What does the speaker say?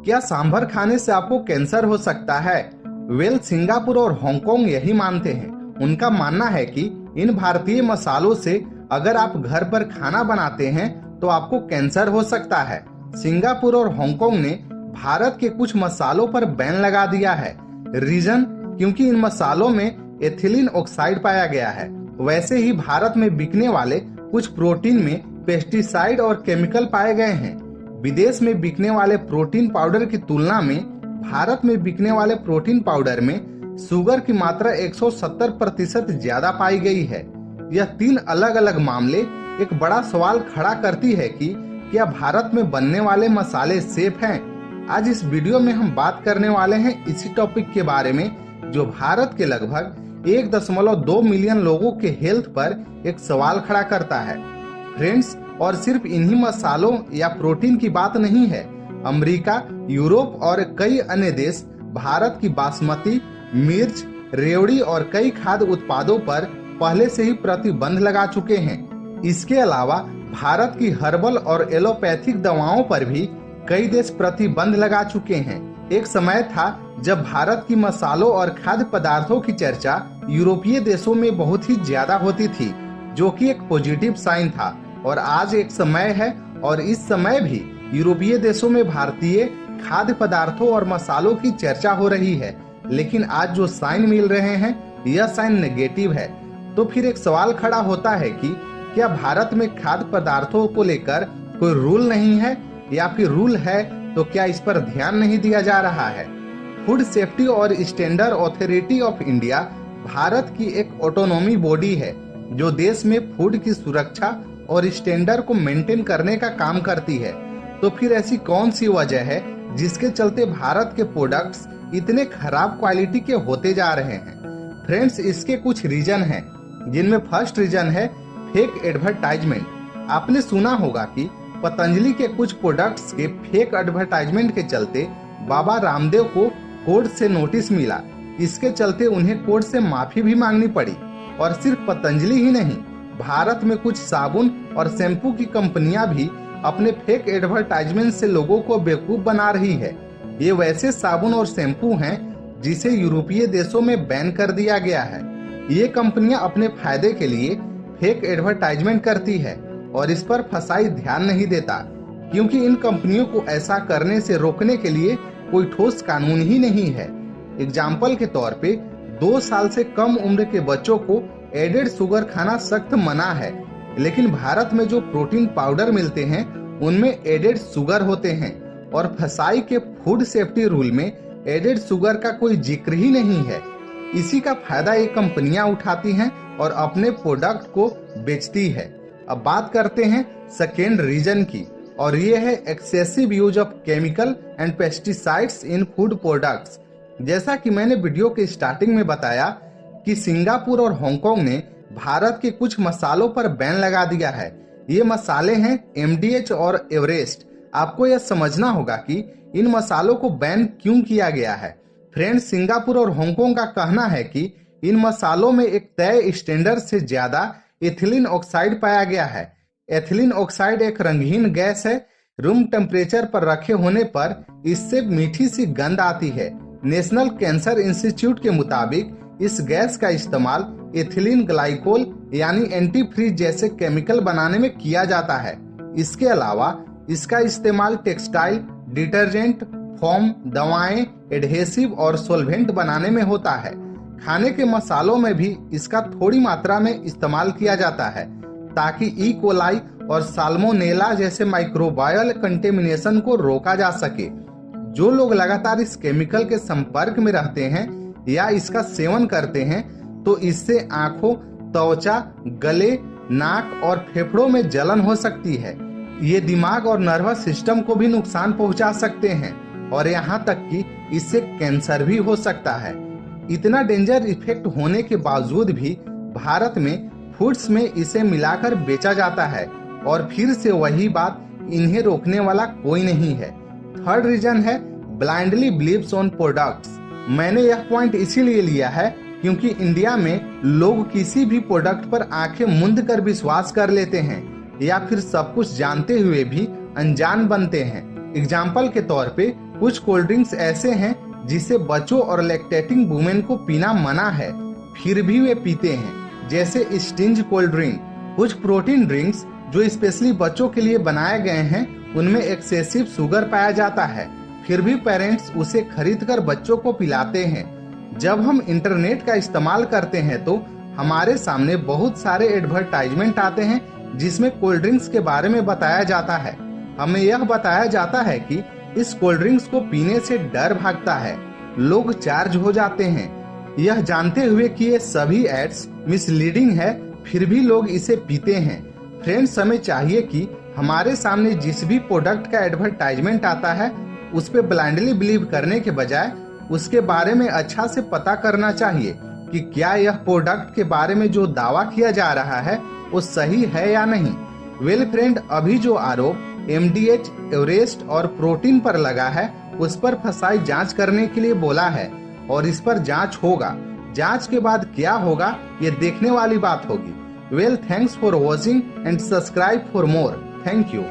क्या सांभर खाने से आपको कैंसर हो सकता है? सिंगापुर और हांगकांग यही मानते हैं। उनका मानना है कि इन भारतीय मसालों से अगर आप घर पर खाना बनाते हैं तो आपको कैंसर हो सकता है। सिंगापुर और हांगकांग ने भारत के कुछ मसालों पर बैन लगा दिया है। रीजन, क्योंकि इन मसालों में एथिलीन ऑक्साइड पाया गया है। वैसे ही भारत में बिकने वाले कुछ प्रोटीन में पेस्टिसाइड और केमिकल पाए गए हैं। विदेश में बिकने वाले प्रोटीन पाउडर की तुलना में भारत में बिकने वाले प्रोटीन पाउडर में शुगर की मात्रा 170% ज्यादा पाई गई है। यह 3 अलग अलग मामले एक बड़ा सवाल खड़ा करती है कि क्या भारत में बनने वाले मसाले सेफ हैं? आज इस वीडियो में हम बात करने वाले हैं इसी टॉपिक के बारे में, जो भारत के लगभग 1.2 मिलियन लोगों के हेल्थ पर एक सवाल खड़ा करता है। फ्रेंड्स, और सिर्फ इन्हीं मसालों या प्रोटीन की बात नहीं है। अमेरिका, यूरोप और कई अन्य देश भारत की बासमती, मिर्च, रेवड़ी और कई खाद्य उत्पादों पर पहले से ही प्रतिबंध लगा चुके हैं। इसके अलावा भारत की हर्बल और एलोपैथिक दवाओं पर भी कई देश प्रतिबंध लगा चुके हैं। एक समय था जब भारत की मसालों और खाद्य पदार्थों की चर्चा यूरोपीय देशों में बहुत ही ज्यादा होती थी, जो कि एक पॉजिटिव साइन था। और आज एक समय है और इस समय भी यूरोपीय देशों में भारतीय खाद्य पदार्थों और मसालों की चर्चा हो रही है। लेकिन आज जो साइन मिल रहे हैं यह साइन नेगेटिव है। तो फिर एक सवाल खड़ा होता है कि क्या भारत में खाद्य पदार्थों को लेकर कोई रूल नहीं है, या फिर रूल है तो क्या इस पर ध्यान नहीं दिया जा रहा है? फूड सेफ्टी और standard authority of India Bharat की एक ऑटोनॉमी बॉडी है जो देश में फूड की सुरक्षा और स्टैंडर्ड को मेंटेन करने का काम करती है। तो फिर ऐसी कौन सी वजह है जिसके चलते भारत के प्रोडक्ट्स इतने खराब क्वालिटी के होते जा रहे हैं? फ्रेंड्स, इसके कुछ रीजन हैं, जिनमें फर्स्ट रीजन है फेक एडवर्टाइजमेंट। आपने सुना होगा कि पतंजलि के कुछ प्रोडक्ट्स के फेक एडवर्टाइजमेंट के चलते बाबा रामदेव को कोर्ट से नोटिस मिला। इसके चलते उन्हें कोर्ट से माफी भी मांगनी पड़ी। और सिर्फ पतंजलि ही नहीं, भारत में कुछ साबुन और शैम्पू की कंपनियां भी अपने फेक एडवर्टाइजमेंट से लोगों को बेवकूफ बना रही है। ये वैसे साबुन और शैम्पू हैं जिसे यूरोपीय देशों में बैन कर दिया गया है। ये कंपनियां अपने फायदे के लिए फेक एडवर्टाइजमेंट करती है और इस पर फसाई ध्यान नहीं देता, क्योंकि इन कंपनियों को ऐसा करने से रोकने के लिए कोई ठोस कानून ही नहीं है। एग्जाम्पल के तौर पे 2 साल से कम उम्र के बच्चों को एडेड शुगर खाना सख्त मना है, लेकिन भारत में जो प्रोटीन पाउडर मिलते हैं उनमें एडेड शुगर होते हैं। और फसाई के फूड सेफ्टी रूल में एडेड शुगर का कोई जिक्र ही नहीं है। इसी का फायदा ये कंपनियां उठाती हैं और अपने प्रोडक्ट को बेचती है। अब बात करते हैं सेकेंड रीजन की, और ये है excessive use of chemical and pesticides in food products. जैसा कि मैंने वीडियो के स्टार्टिंग में बताया कि सिंगापुर और हांगकांग ने भारत के कुछ मसालों पर बैन लगा दिया है। ये मसाले हैं MDH और एवरेस्ट। आपको यह समझना होगा कि इन मसालों को बैन क्यों किया गया है। फ्रेंड्स, सिंगापुर और हांगकांग का कहना है कि इन मसालों में एक तय स्टैंडर्ड से ज्यादा एथिलीन ऑक्साइड पाया गया है। एथिलीन ऑक्साइड एक रंगहीन गैस है। रूम टेम्परेचर पर रखे होने पर इससे मीठी सी गंध आती है। नेशनल कैंसर इंस्टीट्यूट के मुताबिक इस गैस का इस्तेमाल एथिलीन ग्लाइकोल यानी एंटीफ्रीज जैसे केमिकल बनाने में किया जाता है। इसके अलावा इसका इस्तेमाल टेक्सटाइल, डिटर्जेंट, फोम, दवाएं, एडहेसिव और सोलवेंट बनाने में होता है। खाने के मसालों में भी इसका थोड़ी मात्रा में इस्तेमाल किया जाता है ताकि ई कोलाई और साल्मोनेला जैसे माइक्रोबायल कंटेमिनेशन को रोका जा सके। जो लोग लगातार इस केमिकल के संपर्क में रहते हैं या इसका सेवन करते हैं तो इससे आंखों, त्वचा, गले, नाक और फेफड़ों में जलन हो सकती है। ये दिमाग और नर्वस सिस्टम को भी नुकसान पहुंचा सकते हैं और यहाँ तक कि इससे कैंसर भी हो सकता है। इतना डेंजर इफेक्ट होने के बावजूद भी भारत में फूड्स में इसे मिलाकर बेचा जाता है और फिर से वही बात, इन्हें रोकने वाला कोई नहीं है। थर्ड रीजन है ब्लाइंडली बिलीव्स ऑन प्रोडक्ट्स। मैंने यह पॉइंट इसीलिए लिया है क्योंकि इंडिया में लोग किसी भी प्रोडक्ट पर आंखें मूंद कर विश्वास कर लेते हैं या फिर सब कुछ जानते हुए भी अनजान बनते हैं। एग्जाम्पल के तौर पे कुछ कोल्ड ड्रिंक्स ऐसे हैं जिसे बच्चों और लैक्टेटिंग वुमेन को पीना मना है, फिर भी वे पीते हैं, जैसे स्टिंज कोल्ड ड्रिंक। कुछ प्रोटीन ड्रिंक्स जो स्पेशली बच्चों के लिए बनाए गए हैं, उनमें एक्सेसिव शुगर पाया जाता है, फिर भी पेरेंट्स उसे खरीदकर बच्चों को पिलाते हैं। जब हम इंटरनेट का इस्तेमाल करते हैं तो हमारे सामने बहुत सारे एडवर्टाइजमेंट आते हैं जिसमें कोल्ड ड्रिंक्स के बारे में बताया जाता है। हमें यह बताया जाता है कि इस कोल्ड ड्रिंक्स को पीने से डर भागता है, लोग चार्ज हो जाते हैं। यह जानते हुए कि ये सभी एड्स मिसलीडिंग है, फिर भी लोग इसे पीते हैं। फ्रेंड्स, हमें चाहिए कि हमारे सामने जिस भी प्रोडक्ट का एडवर्टाइजमेंट आता है उस पे ब्लाइंडली बिलीव करने के बजाय उसके बारे में अच्छा से पता करना चाहिए कि क्या यह प्रोडक्ट के बारे में जो दावा किया जा रहा है वो सही है या नहीं। वेल फ्रेंड, अभी जो आरोप MDH, एवरेस्ट और प्रोटीन पर लगा है उस पर फसाई जांच करने के लिए बोला है और इस पर जांच होगा। जांच के बाद क्या होगा ये देखने वाली बात होगी। Well, thanks for watching and subscribe for more. Thank you.